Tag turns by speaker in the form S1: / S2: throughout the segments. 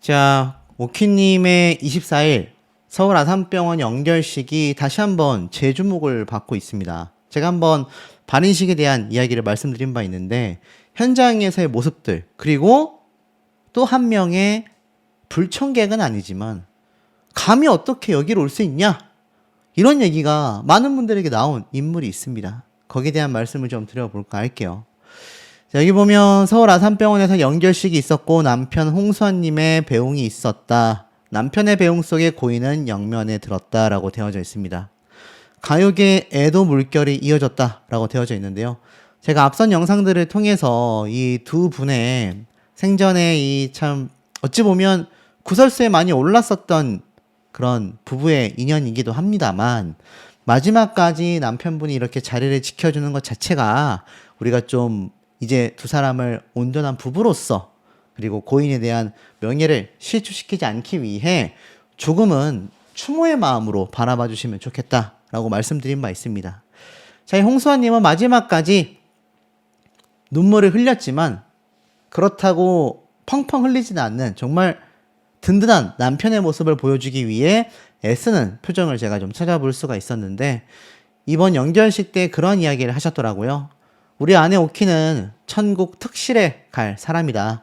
S1: 자, 오키님의 24일 서울 아산병원 연결식이 다시 한번 재주목을 받고 있습니다. 제가 한번 발인식에 대한 이야기를 말씀드린 바 있는데 현장에서의 모습들 그리고 또 한 명의 불청객은 아니지만 감히 어떻게 여기로 올 수 있냐? 이런 얘기가 많은 분들에게 나온 인물이 있습니다. 거기에 대한 말씀을 좀 드려볼까 할게요. 자, 여기 보면 서울 아산병원에서 연결식이 있었고 남편 홍수아님의 배웅이 있었다. 남편의 배웅 속에 고인은 영면에 들었다라고 되어져 있습니다. 가요계의 애도 물결이 이어졌다라고 되어져 있는데요. 제가 앞선 영상들을 통해서 이 두 분의 생전에 이 참 어찌 보면 구설수에 많이 올랐었던 그런 부부의 인연이기도 합니다만 마지막까지 남편분이 이렇게 자리를 지켜주는 것 자체가 우리가 좀 이제 두 사람을 온전한 부부로서 그리고 고인에 대한 명예를 실추시키지 않기 위해 조금은 추모의 마음으로 바라봐 주시면 좋겠다라고 말씀드린 바 있습니다. 자, 이 홍수아님은 마지막까지 눈물을 흘렸지만 그렇다고 펑펑 흘리지는 않는 정말 든든한 남편의 모습을 보여주기 위해 애쓰는 표정을 제가 좀 찾아볼 수가 있었는데 이번 연결식 때 그런 이야기를 하셨더라고요. 우리 아내 오키는 천국 특실에 갈 사람이다.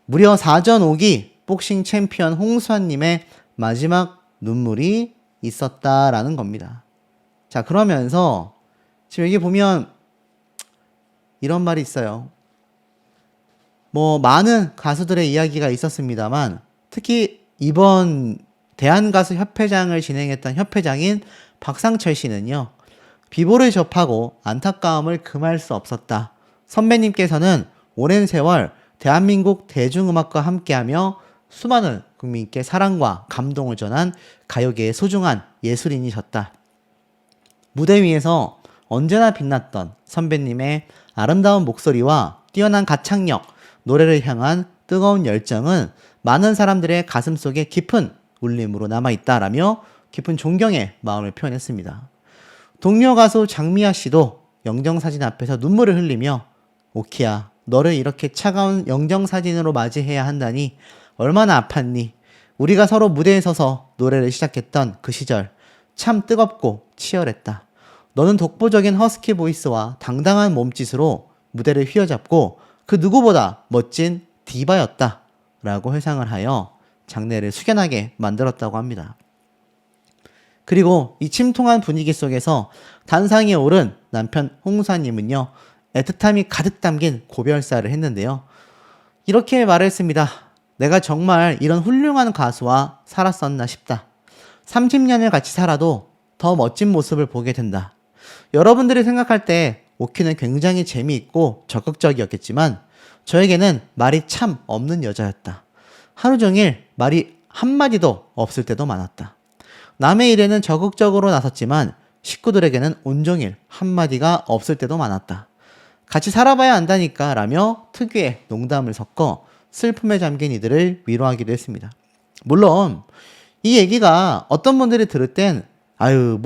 S1: 무려 4전 5기 복싱 챔피언 홍수아님의 마지막 눈물이 있었다라는 겁니다. 자, 그러면서 지금 여기 보면 이런 말이 있어요. 뭐 많은 가수들의 이야기가 있었습니다만 특히 이번 대한가수협회장을 진행했던 협회장인 박상철 씨는요. 비보를 접하고 안타까움을 금할 수 없었다. 선배님께서는 오랜 세월 대한민국 대중음악과 함께하며 수많은 국민께 사랑과 감동을 전한 가요계의 소중한 예술인이셨다. 무대 위에서 언제나 빛났던 선배님의 아름다운 목소리와 뛰어난 가창력, 노래를 향한 뜨거운 열정은 많은 사람들의 가슴속에 깊은 울림으로 남아있다라며 깊은 존경의 마음을 표현했습니다. 동료 가수 장미아 씨도 영정사진 앞에서 눈물을 흘리며 오키야, 너를 이렇게 차가운 영정사진으로 맞이해야 한다니 얼마나 아팠니? 우리가 서로 무대에 서서 노래를 시작했던 그 시절 참 뜨겁고 치열했다. 너는 독보적인 허스키 보이스와 당당한 몸짓으로 무대를 휘어잡고 그 누구보다 멋진 디바였다 라고 회상을 하여 장례를 숙연하게 만들었다고 합니다. 그리고 이 침통한 분위기 속에서 단상에 오른 남편 홍수아님은요. 애틋함이 가득 담긴 고별사를 했는데요. 이렇게 말했습니다. 내가 정말 이런 훌륭한 가수와 살았었나 싶다. 30년을 같이 살아도 더 멋진 모습을 보게 된다. 여러분들이 생각할 때 오키는 굉장히 재미있고 적극적이었겠지만 저에게는 말이 참 없는 여자였다. 하루 종일 말이 한마디도 없을 때도 많았다. 남의 일에는 적극적으로 나섰지만 식구들에게는 온종일 한마디가 없을 때도 많았다. 같이 살아봐야 안다니까 라며 특유의 농담을 섞어 슬픔에 잠긴 이들을 위로하기도 했습니다. 물론 이 얘기가 어떤 분들이 들을 땐 아유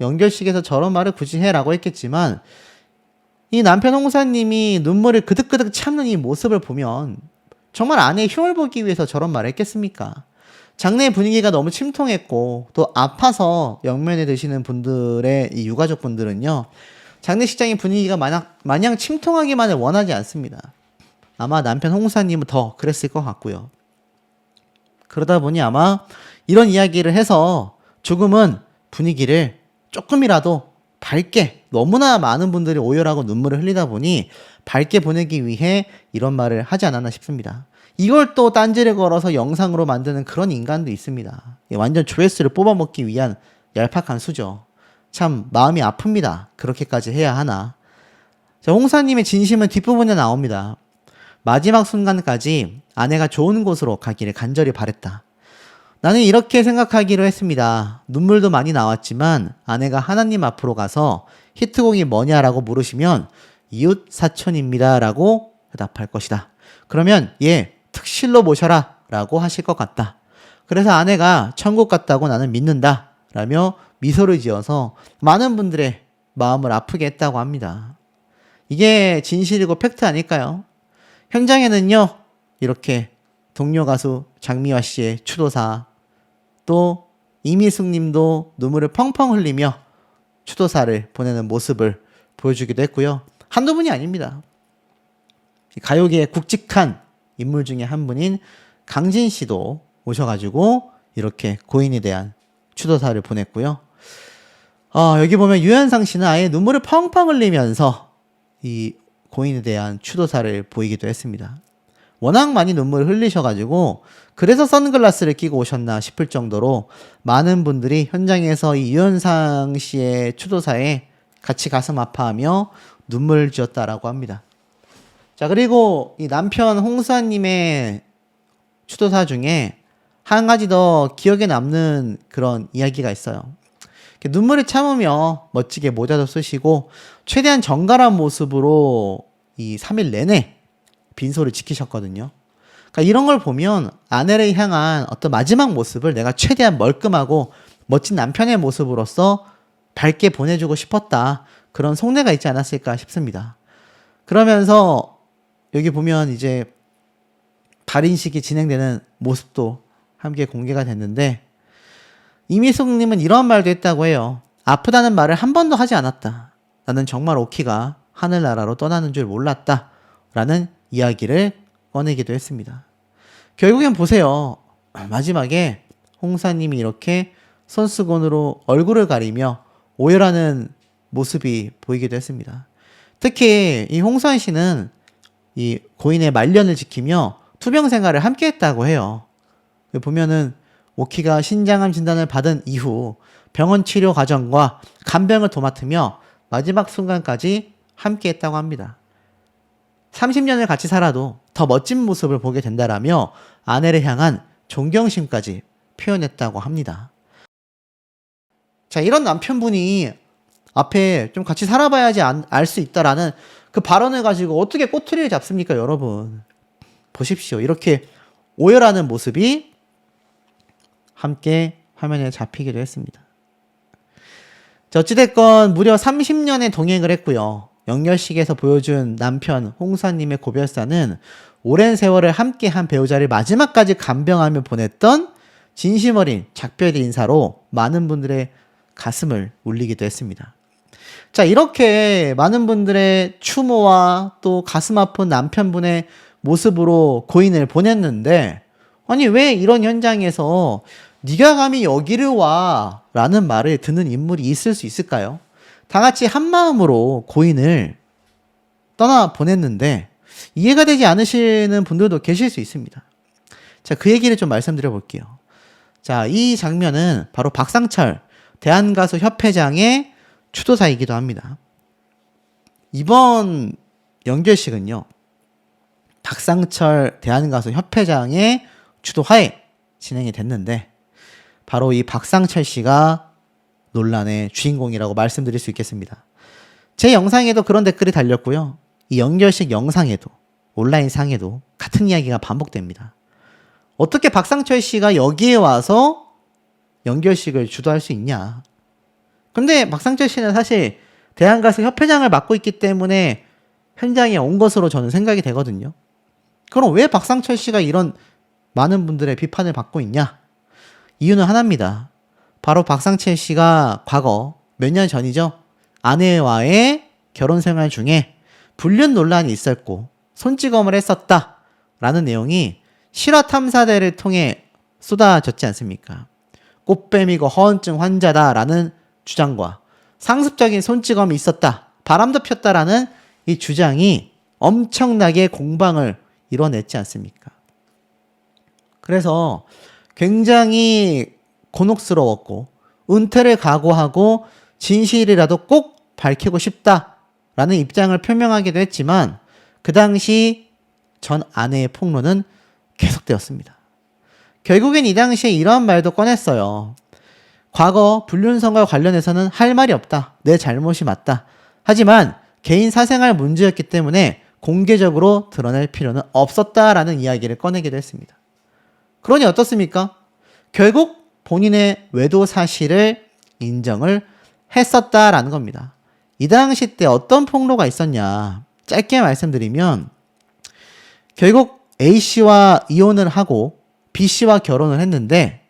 S1: 연결식에서 저런 말을 굳이 해라고 했겠지만 이 남편 홍사님이 눈물을 그득그득 참는 이 모습을 보면 정말 아내의 흉을 보기 위해서 저런 말을 했겠습니까? 장례 분위기가 너무 침통했고 또 아파서 영면에 드시는 분들의 이 유가족 분들은요. 장례식장의 분위기가 마냥 침통하기만을 원하지 않습니다. 아마 남편 홍사님은 더 그랬을 것 같고요. 그러다 보니 아마 이런 이야기를 해서 조금은 분위기를 조금이라도 밝게 너무나 많은 분들이 오열하고 눈물을 흘리다 보니 밝게 보내기 위해 이런 말을 하지 않았나 싶습니다. 이걸 또 딴지를 걸어서 영상으로 만드는 그런 인간도 있습니다. 완전 조회수를 뽑아먹기 위한 얄팍한 수죠. 참 마음이 아픕니다. 그렇게까지 해야 하나. 자, 홍사님의 진심은 뒷부분에 나옵니다. 마지막 순간까지 아내가 좋은 곳으로 가기를 간절히 바랬다. 나는 이렇게 생각하기로 했습니다. 눈물도 많이 나왔지만 아내가 하나님 앞으로 가서 히트곡이 뭐냐라고 물으시면 이웃 사촌입니다 라고 대답할 것이다. 그러면 특실로 모셔라 라고 하실 것 같다. 그래서 아내가 천국 갔다고 나는 믿는다 라며 미소를 지어서 많은 분들의 마음을 아프게 했다고 합니다. 이게 진실이고 팩트 아닐까요? 현장에는요 이렇게 동료 가수 장미화 씨의 추도사, 또 이미숙 님도 눈물을 펑펑 흘리며 추도사를 보내는 모습을 보여주기도 했고요. 한두 분이 아닙니다. 가요계의 굵직한 인물 중에 한 분인 강진 씨도 오셔가지고 이렇게 고인에 대한 추도사를 보냈고요. 여기 보면 유현상 씨는 아예 눈물을 펑펑 흘리면서 이 고인에 대한 추도사를 보이기도 했습니다. 워낙 많이 눈물을 흘리셔가지고 그래서 선글라스를 끼고 오셨나 싶을 정도로 많은 분들이 현장에서 이 유현상 씨의 추도사에 같이 가슴 아파하며 눈물을 지었다라고 합니다. 자, 그리고 이 남편 홍수아님의 추도사 중에 한 가지 더 기억에 남는 그런 이야기가 있어요. 눈물을 참으며 멋지게 모자도 쓰시고 최대한 정갈한 모습으로 이 3일 내내 빈소를 지키셨거든요. 그러니까 이런 걸 보면 아내를 향한 어떤 마지막 모습을 내가 최대한 멀끔하고 멋진 남편의 모습으로서 밝게 보내주고 싶었다. 그런 속내가 있지 않았을까 싶습니다. 그러면서 여기 보면 이제 발인식이 진행되는 모습도 함께 공개가 됐는데 이미숙님은 이런 말도 했다고 해요. 아프다는 말을 한 번도 하지 않았다. 나는 정말 오키가 하늘나라로 떠나는 줄 몰랐다. 라는 이야기를 꺼내기도 했습니다. 결국엔 보세요. 마지막에 홍사님이 이렇게 손수건으로 얼굴을 가리며 오열하는 모습이 보이기도 했습니다. 특히 이 홍수환 씨는 이 고인의 말년을 지키며 투병 생활을 함께 했다고 해요. 보면은 오키가 신장암 진단을 받은 이후 병원 치료 과정과 간병을 도맡으며 마지막 순간까지 함께 했다고 합니다. 30년을 같이 살아도 더 멋진 모습을 보게 된다라며 아내를 향한 존경심까지 표현했다고 합니다. 자, 이런 남편분이 앞에 좀 같이 살아봐야지 알 수 있다라는 그 발언을 가지고 어떻게 꼬투리를 잡습니까, 여러분? 보십시오. 이렇게 오열하는 모습이 함께 화면에 잡히기도 했습니다. 자, 어찌됐건 무려 30년의 동행을 했고요. 영렬식에서 보여준 남편 홍사님의 고별사는 오랜 세월을 함께한 배우자를 마지막까지 간병하며 보냈던 진심 어린 작별 인사로 많은 분들의 가슴을 울리기도 했습니다. 자, 이렇게 많은 분들의 추모와 또 가슴 아픈 남편분의 모습으로 고인을 보냈는데, 아니 왜 이런 현장에서 네가 감히 여기를 와 라는 말을 듣는 인물이 있을 수 있을까요? 다 같이 한마음으로 고인을 떠나 보냈는데 이해가 되지 않으시는 분들도 계실 수 있습니다. 자, 그 얘기를 좀 말씀드려 볼게요. 자, 이 장면은 바로 박상철 대한가수협회장의 추도사이기도 합니다. 이번 영결식은요, 박상철 대한가수협회장의 주도하에 진행이 됐는데 바로 이 박상철 씨가 논란의 주인공이라고 말씀드릴 수 있겠습니다. 제 영상에도 그런 댓글이 달렸고요. 이 영결식 영상에도 온라인 상에도 같은 이야기가 반복됩니다. 어떻게 박상철 씨가 여기에 와서 영결식을 주도할 수 있냐. 근데 박상철 씨는 사실 대한가수 협회장을 맡고 있기 때문에 현장에 온 것으로 저는 생각이 되거든요. 그럼 왜 박상철 씨가 이런 많은 분들의 비판을 받고 있냐? 이유는 하나입니다. 바로 박상철 씨가 과거 몇 년 전이죠. 아내와의 결혼 생활 중에 불륜 논란이 있었고 손찌검을 했었다라는 내용이 실화 탐사대를 통해 쏟아졌지 않습니까? 꽃뱀이고 허언증 환자다라는 주장과 상습적인 손찌검이 있었다, 바람도 폈다라는 이 주장이 엄청나게 공방을 이뤄냈지 않습니까? 그래서 굉장히 곤혹스러웠고 은퇴를 각오하고 진실이라도 꼭 밝히고 싶다라는 입장을 표명하기도 했지만 그 당시 전 아내의 폭로는 계속되었습니다. 결국엔 이 당시에 이러한 말도 꺼냈어요. 과거 불륜성과 관련해서는 할 말이 없다. 내 잘못이 맞다. 하지만 개인 사생활 문제였기 때문에 공개적으로 드러낼 필요는 없었다라는 이야기를 꺼내기도 했습니다. 그러니 어떻습니까? 결국 본인의 외도 사실을 인정을 했었다라는 겁니다. 이 당시 때 어떤 폭로가 있었냐? 짧게 말씀드리면 결국 A씨와 이혼을 하고 B씨와 결혼을 했는데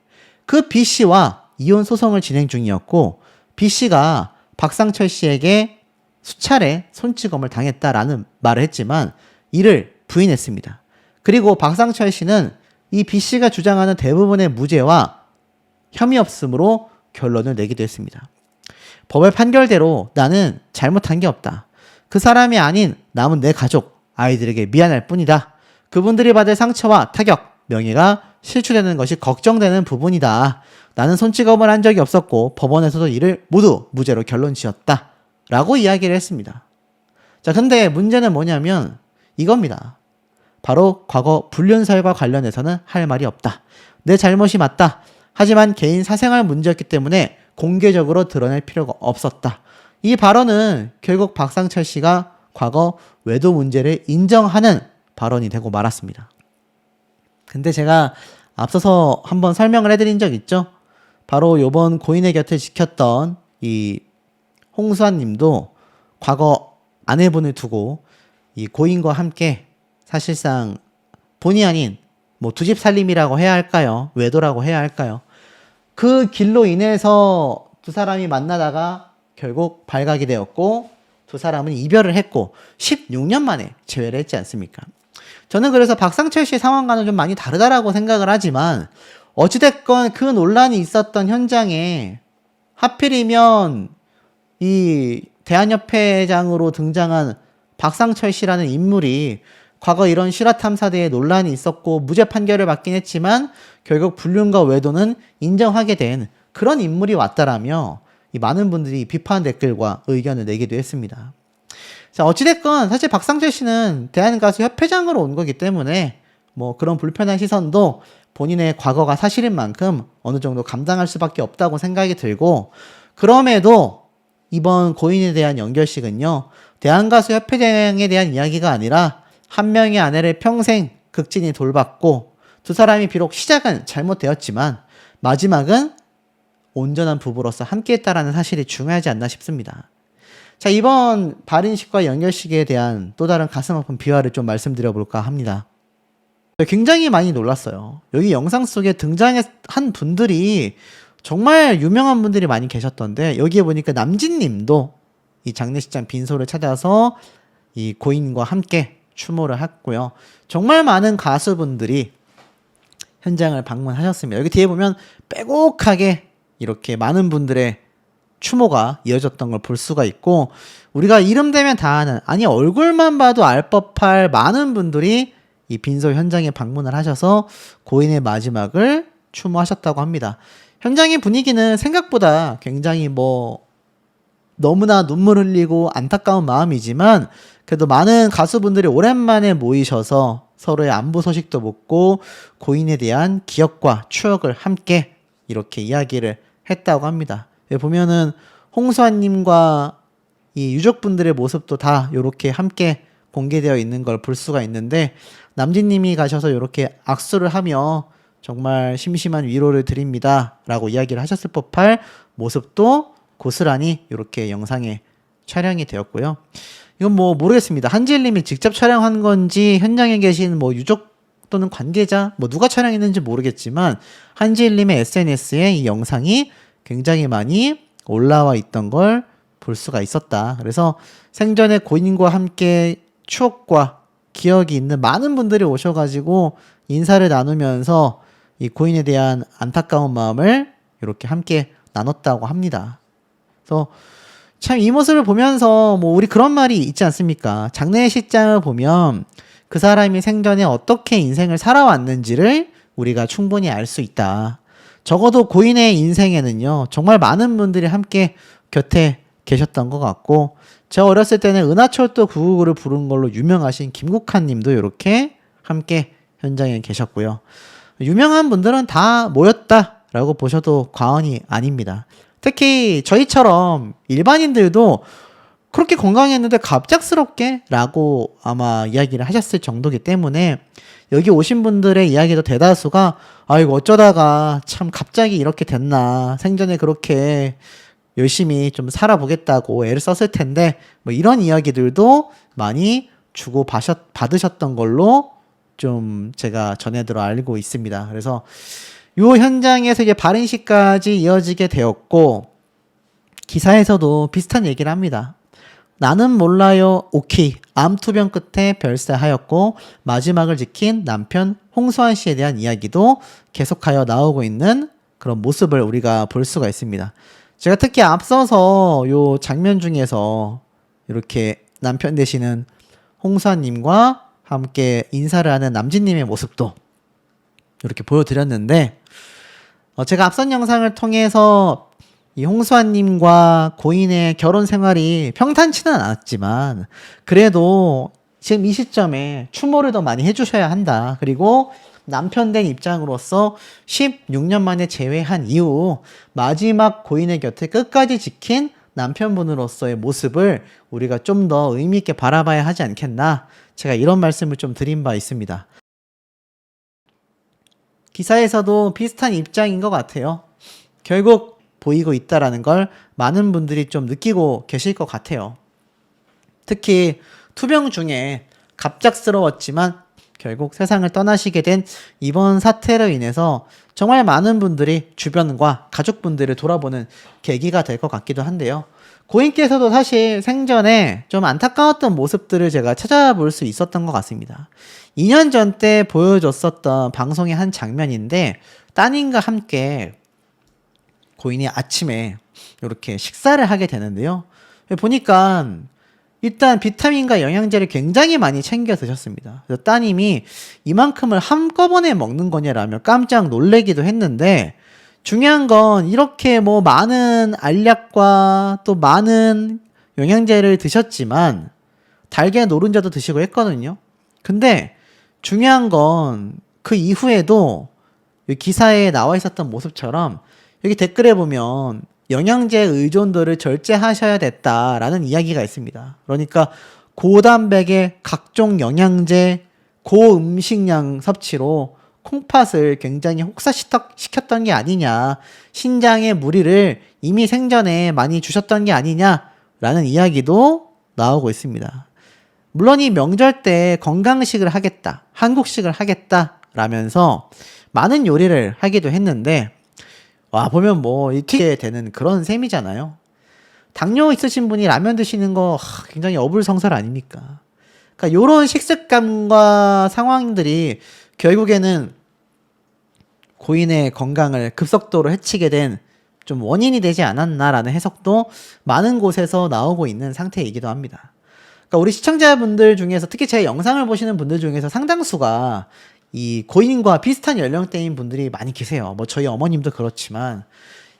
S1: 그 B씨와 이혼 소송을 진행 중이었고 B씨가 박상철 씨에게 수차례 손찌검을 당했다라는 말을 했지만 이를 부인했습니다. 그리고 박상철 씨는 이 B씨가 주장하는 대부분의 무죄와 혐의 없음으로 결론을 내기도 했습니다. 법의 판결대로 나는 잘못한 게 없다. 그 사람이 아닌 남은 내 가족, 아이들에게 미안할 뿐이다. 그분들이 받을 상처와 타격, 명예가 실추되는 것이 걱정되는 부분이다. 나는 손찌검을 한 적이 없었고 법원에서도 이를 모두 무죄로 결론 지었다. 라고 이야기를 했습니다. 자, 근데 문제는 뭐냐면 이겁니다. 바로 과거 불륜설과 관련해서는 할 말이 없다. 내 잘못이 맞다. 하지만 개인 사생활 문제였기 때문에 공개적으로 드러낼 필요가 없었다. 이 발언은 결국 박상철 씨가 과거 외도 문제를 인정하는 발언이 되고 말았습니다. 근데 제가 앞서서 한번 설명을 해드린 적 있죠? 바로 요번 고인의 곁을 지켰던 이 홍수환 님도 과거 아내분을 두고 이 고인과 함께 사실상 본의 아닌 뭐 두 집 살림이라고 해야 할까요? 외도라고 해야 할까요? 그 길로 인해서 두 사람이 만나다가 결국 발각이 되었고 두 사람은 이별을 했고 16년 만에 재회를 했지 않습니까? 저는 그래서 박상철 씨의 상황과는 좀 많이 다르다라고 생각을 하지만 어찌됐건 그 논란이 있었던 현장에 하필이면 이 대한협회장으로 등장한 박상철 씨라는 인물이 과거 이런 실화탐사대에 논란이 있었고 무죄 판결을 받긴 했지만 결국 불륜과 외도는 인정하게 된 그런 인물이 왔다라며 이 많은 분들이 비판 댓글과 의견을 내기도 했습니다. 자, 어찌됐건 사실 박상철 씨는 대한가수협회장으로 온 거기 때문에 뭐 그런 불편한 시선도 본인의 과거가 사실인 만큼 어느 정도 감당할 수밖에 없다고 생각이 들고, 그럼에도 이번 고인에 대한 연결식은요, 대한가수협회장에 대한 이야기가 아니라 한 명의 아내를 평생 극진히 돌봤고 두 사람이 비록 시작은 잘못되었지만 마지막은 온전한 부부로서 함께했다라는 사실이 중요하지 않나 싶습니다. 자, 이번 발인식과 연결식에 대한 또 다른 가슴 아픈 비화를 좀 말씀드려볼까 합니다. 굉장히 많이 놀랐어요. 여기 영상 속에 등장한 분들이 정말 유명한 분들이 많이 계셨던데, 여기에 보니까 남진님도 이 장례식장 빈소를 찾아서 이 고인과 함께 추모를 했고요. 정말 많은 가수분들이 현장을 방문하셨습니다. 여기 뒤에 보면 빼곡하게 이렇게 많은 분들의 추모가 이어졌던 걸 볼 수가 있고, 우리가 이름 대면 다 아는, 아니 얼굴만 봐도 알 법할 많은 분들이 이 빈소 현장에 방문을 하셔서 고인의 마지막을 추모하셨다고 합니다. 현장의 분위기는 생각보다 굉장히 너무나 눈물 흘리고 안타까운 마음이지만, 그래도 많은 가수분들이 오랜만에 모이셔서 서로의 안부 소식도 묻고 고인에 대한 기억과 추억을 함께 이렇게 이야기를 했다고 합니다. 여기 보면은 홍수환님과 이 유족분들의 모습도 다 이렇게 함께 공개되어 있는 걸 볼 수가 있는데, 남진님이 가셔서 이렇게 악수를 하며 정말 심심한 위로를 드립니다 라고 이야기를 하셨을 법할 모습도 고스란히 이렇게 영상에 촬영이 되었고요. 이건 모르겠습니다. 한지일님이 직접 촬영한 건지 현장에 계신 유족 또는 관계자 누가 촬영했는지 모르겠지만, 한지일님의 SNS에 이 영상이 굉장히 많이 올라와 있던 걸 볼 수가 있었다. 그래서 생전에 고인과 함께 추억과 기억이 있는 많은 분들이 오셔가지고 인사를 나누면서 이 고인에 대한 안타까운 마음을 이렇게 함께 나눴다고 합니다. 그래서 참 이 모습을 보면서 우리 그런 말이 있지 않습니까? 장례식장을 보면 그 사람이 생전에 어떻게 인생을 살아왔는지를 우리가 충분히 알 수 있다. 적어도 고인의 인생에는요, 정말 많은 분들이 함께 곁에 계셨던 것 같고, 제가 어렸을 때는 은하철도 999를 부른 걸로 유명하신 김국환 님도 이렇게 함께 현장에 계셨고요. 유명한 분들은 다 모였다라고 보셔도 과언이 아닙니다. 특히 저희처럼 일반인들도 그렇게 건강했는데 갑작스럽게 라고 아마 이야기를 하셨을 정도이기 때문에, 여기 오신 분들의 이야기도 대다수가 아이고 어쩌다가 참 갑자기 이렇게 됐나, 생전에 그렇게 열심히 좀 살아보겠다고 애를 썼을 텐데 이런 이야기들도 많이 주고 받으셨던 걸로 좀 제가 전해들어 알고 있습니다. 그래서 요 현장에서 이제 발인식까지 이어지게 되었고, 기사에서도 비슷한 얘기를 합니다. 나는 몰라요. 오케이. 암투병 끝에 별세하였고 마지막을 지킨 남편 홍수환 씨에 대한 이야기도 계속하여 나오고 있는 그런 모습을 우리가 볼 수가 있습니다. 제가 특히 앞서서 요 장면 중에서 이렇게 남편 되시는 홍수환 님과 함께 인사를 하는 남진님의 모습도 이렇게 보여드렸는데, 제가 앞선 영상을 통해서 이 홍수아님과 고인의 결혼 생활이 평탄치는 않았지만 그래도 지금 이 시점에 추모를 더 많이 해주셔야 한다. 그리고 남편 된 입장으로서 16년 만에 재회한 이후 마지막 고인의 곁에 끝까지 지킨 남편분으로서의 모습을 우리가 좀 더 의미 있게 바라봐야 하지 않겠나. 제가 이런 말씀을 좀 드린 바 있습니다. 기사에서도 비슷한 입장인 것 같아요. 결국 보이고 있다라는 걸 많은 분들이 좀 느끼고 계실 것 같아요. 특히 투병 중에 갑작스러웠지만 결국 세상을 떠나시게 된 이번 사태로 인해서 정말 많은 분들이 주변과 가족분들을 돌아보는 계기가 될 것 같기도 한데요. 고인께서도 사실 생전에 좀 안타까웠던 모습들을 제가 찾아볼 수 있었던 것 같습니다. 2년 전 때 보여줬었던 방송의 한 장면인데, 따님과 함께 고인이 아침에 이렇게 식사를 하게 되는데요. 보니까 일단 비타민과 영양제를 굉장히 많이 챙겨 드셨습니다. 그래서 따님이 이만큼을 한꺼번에 먹는 거냐라며 깜짝 놀래기도 했는데, 중요한 건 이렇게 뭐 많은 알약과 또 많은 영양제를 드셨지만 달걀 노른자도 드시고 했거든요. 근데 중요한 건 그 이후에도 기사에 나와 있었던 모습처럼 여기 댓글에 보면 영양제 의존도를 절제하셔야 됐다라는 이야기가 있습니다. 그러니까 고단백의 각종 영양제, 고음식량 섭취로 콩팥을 굉장히 혹사시켰던 게 아니냐, 신장에 무리를 이미 생전에 많이 주셨던 게 아니냐라는 이야기도 나오고 있습니다. 물론 이 명절 때 건강식을 하겠다, 한국식을 하겠다라면서 많은 요리를 하기도 했는데, 와 보면 뭐 이렇게 되는 그런 셈이잖아요. 당뇨 있으신 분이 라면 드시는 거 굉장히 어불성설 아닙니까? 그러니까 이런 식습관과 상황들이 결국에는 고인의 건강을 급속도로 해치게 된 좀 원인이 되지 않았나라는 해석도 많은 곳에서 나오고 있는 상태이기도 합니다. 그러니까 우리 시청자분들 중에서 특히 제 영상을 보시는 분들 중에서 상당수가 이 고인과 비슷한 연령대인 분들이 많이 계세요. 뭐 저희 어머님도 그렇지만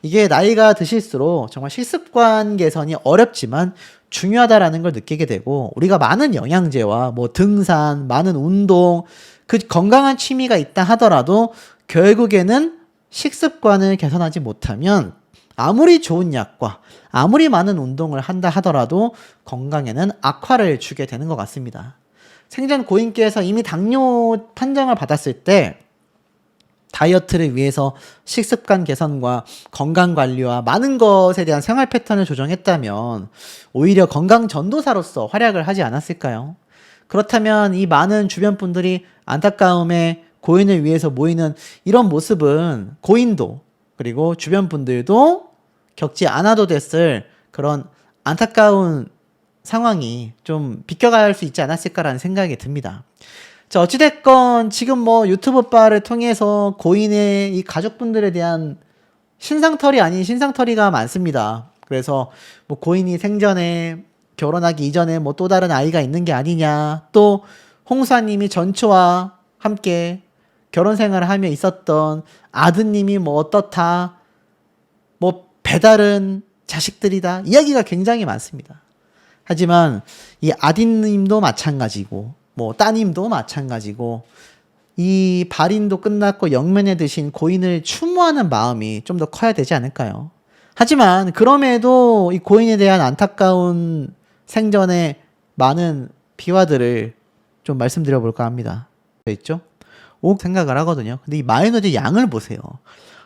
S1: 이게 나이가 드실수록 정말 식습관 개선이 어렵지만 중요하다라는 걸 느끼게 되고, 우리가 많은 영양제와 뭐 등산, 많은 운동, 그 건강한 취미가 있다 하더라도 결국에는 식습관을 개선하지 못하면 아무리 좋은 약과 아무리 많은 운동을 한다 하더라도 건강에는 악화를 주게 되는 것 같습니다. 생전 고인께서 이미 당뇨 판정을 받았을 때 다이어트를 위해서 식습관 개선과 건강관리와 많은 것에 대한 생활 패턴을 조정했다면 오히려 건강 전도사로서 활약을 하지 않았을까요? 그렇다면 이 많은 주변 분들이 안타까움에 고인을 위해서 모이는 이런 모습은 고인도 그리고 주변 분들도 겪지 않아도 됐을 그런 안타까운 상황이 좀 비껴갈 수 있지 않았을까라는 생각이 듭니다. 자, 어찌됐건 지금 뭐 유튜브바를 통해서 고인의 이 가족분들에 대한 신상털이 아닌 신상털이가 많습니다. 그래서 뭐 고인이 생전에 결혼하기 이전에 뭐 또 다른 아이가 있는 게 아니냐, 또 홍수아님이 전초와 함께 결혼 생활을 하며 있었던 아드님이 뭐 어떻다, 뭐 배다른 자식들이다, 이야기가 굉장히 많습니다. 하지만 이 아드님도 마찬가지고 뭐 따님도 마찬가지고 이 발인도 끝났고 영면에 드신 고인을 추모하는 마음이 좀 더 커야 되지 않을까요? 하지만 그럼에도 이 고인에 대한 안타까운 생전의 많은 비화들을 좀 말씀드려 볼까 합니다. 있죠? 오 생각을 하거든요. 근데 이 마요네즈 양을 보세요.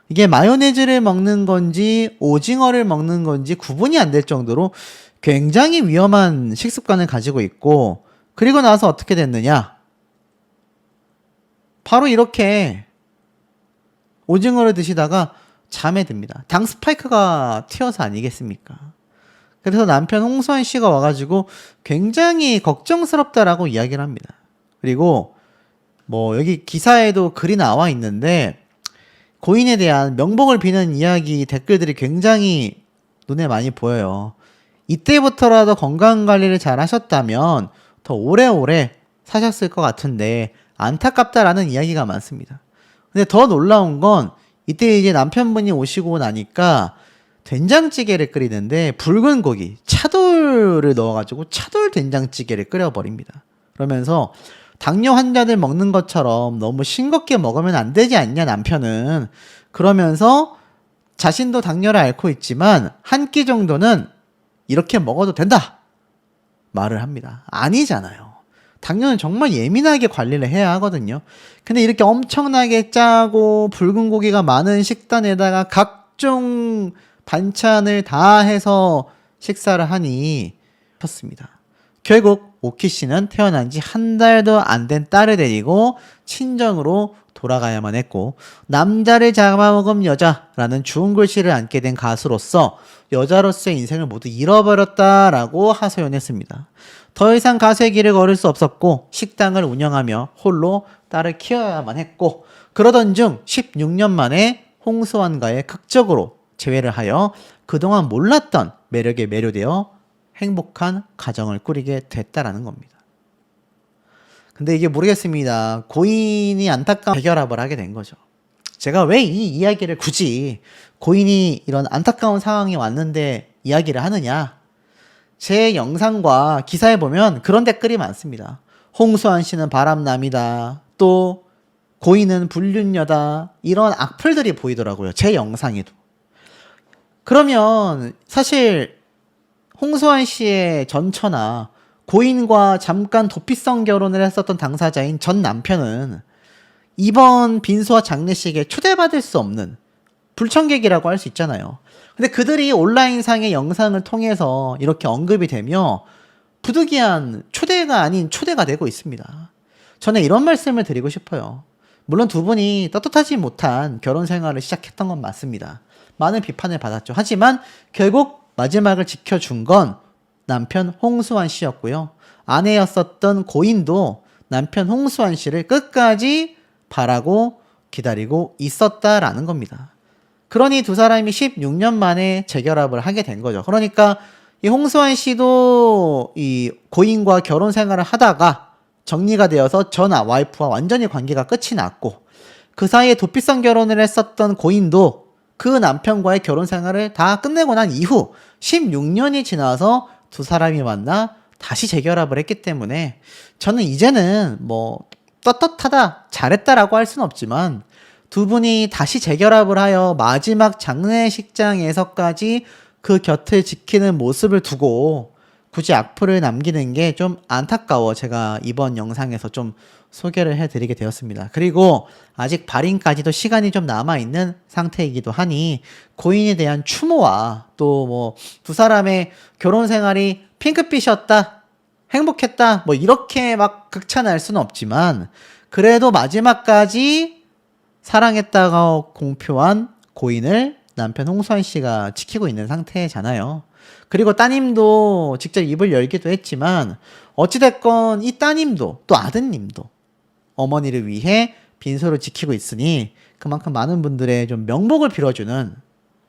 S1: 이게 마요네즈를 먹는 건지 오징어를 먹는 건지 구분이 안 될 정도로 굉장히 위험한 식습관을 가지고 있고, 그리고 나서 어떻게 됐느냐? 바로 이렇게 오징어를 드시다가 잠에 듭니다. 당 스파이크가 튀어서 아니겠습니까? 그래서 남편 홍수환 씨가 와가지고 굉장히 걱정스럽다라고 이야기를 합니다. 그리고 뭐 여기 기사에도 글이 나와 있는데 고인에 대한 명복을 비는 이야기 댓글들이 굉장히 눈에 많이 보여요. 이때부터라도 건강관리를 잘 하셨다면 더 오래오래 사셨을 것 같은데 안타깝다라는 이야기가 많습니다. 근데 더 놀라운 건 이때 이제 남편분이 오시고 나니까 된장찌개를 끓이는데 붉은 고기, 차돌을 넣어가지고 차돌 된장찌개를 끓여버립니다. 그러면서 당뇨 환자들 먹는 것처럼 너무 싱겁게 먹으면 안 되지 않냐 남편은. 그러면서 자신도 당뇨를 앓고 있지만 한 끼 정도는 이렇게 먹어도 된다 말을 합니다. 아니잖아요. 당뇨는 정말 예민하게 관리를 해야 하거든요. 근데 이렇게 엄청나게 짜고 붉은 고기가 많은 식단에다가 각종 반찬을 다 해서 식사를 하니 컸습니다. 결국 오키 씨는 태어난 지 한 달도 안 된 딸을 데리고 친정으로 돌아가야만 했고, 남자를 잡아먹은 여자라는 좋은 글씨를 안게 된 가수로서 여자로서의 인생을 모두 잃어버렸다라고 하소연했습니다. 더 이상 가수의 길을 걸을 수 없었고 식당을 운영하며 홀로 딸을 키워야만 했고, 그러던 중 16년 만에 홍수환과의 극적으로 재회를 하여 그동안 몰랐던 매력에 매료되어 행복한 가정을 꾸리게 됐다라는 겁니다. 근데 이게 모르겠습니다. 고인이 안타까운 재결합을 하게 된 거죠. 제가 왜 이 이야기를 굳이 고인이 이런 안타까운 상황이 왔는데 이야기를 하느냐? 제 영상과 기사에 보면 그런 댓글이 많습니다. 홍수환 씨는 바람남이다. 또 고인은 불륜녀다. 이런 악플들이 보이더라고요. 제 영상에도. 그러면 사실 홍수환 씨의 전처나 고인과 잠깐 도피성 결혼을 했었던 당사자인 전 남편은 이번 빈소와 장례식에 초대받을 수 없는 불청객이라고 할 수 있잖아요. 근데 그들이 온라인상의 영상을 통해서 이렇게 언급이 되며 부득이한 초대가 아닌 초대가 되고 있습니다. 저는 이런 말씀을 드리고 싶어요. 물론 두 분이 떳떳하지 못한 결혼 생활을 시작했던 건 맞습니다. 많은 비판을 받았죠. 하지만 결국 마지막을 지켜준 건 남편 홍수환 씨였고요. 아내였었던 고인도 남편 홍수환 씨를 끝까지 바라고 기다리고 있었다라는 겁니다. 그러니 두 사람이 16년 만에 재결합을 하게 된 거죠. 그러니까 이 홍수환 씨도 이 고인과 결혼 생활을 하다가 정리가 되어서 전 와이프와 완전히 관계가 끝이 났고, 그 사이에 도피성 결혼을 했었던 고인도 그 남편과의 결혼 생활을 다 끝내고 난 이후 16년이 지나서 두 사람이 만나 다시 재결합을 했기 때문에 저는 이제는 뭐 떳떳하다, 잘했다라고 할 수는 없지만 두 분이 다시 재결합을 하여 마지막 장례식장에서까지 그 곁을 지키는 모습을 두고 굳이 악플을 남기는 게 좀 안타까워 제가 이번 영상에서 좀 소개를 해드리게 되었습니다. 그리고 아직 발인까지도 시간이 좀 남아있는 상태이기도 하니 고인에 대한 추모와 또 뭐 두 사람의 결혼 생활이 핑크빛이었다, 행복했다, 뭐 이렇게 막 극찬할 수는 없지만 그래도 마지막까지 사랑했다고 공표한 고인을 남편 홍수환 씨가 지키고 있는 상태잖아요. 그리고 따님도 직접 입을 열기도 했지만 어찌됐건 이 따님도 또 아드님도 어머니를 위해 빈소를 지키고 있으니 그만큼 많은 분들의 좀 명복을 빌어주는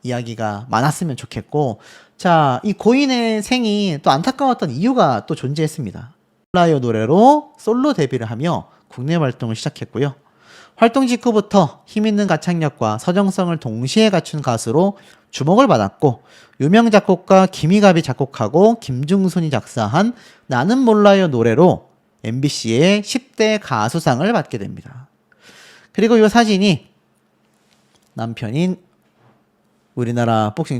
S1: 이야기가 많았으면 좋겠고, 자, 이 고인의 생이 또 안타까웠던 이유가 또 존재했습니다. 몰라요 노래로 솔로 데뷔를 하며 국내 활동을 시작했고요. 활동 직후부터 힘있는 가창력과 서정성을 동시에 갖춘 가수로 주목을 받았고, 유명 작곡가 김희갑이 작곡하고 김중순이 작사한 나는 몰라요 노래로 MBC의 10대 가수상을 받게 됩니다. 그리고 이 사진이 남편인 우리나라 복싱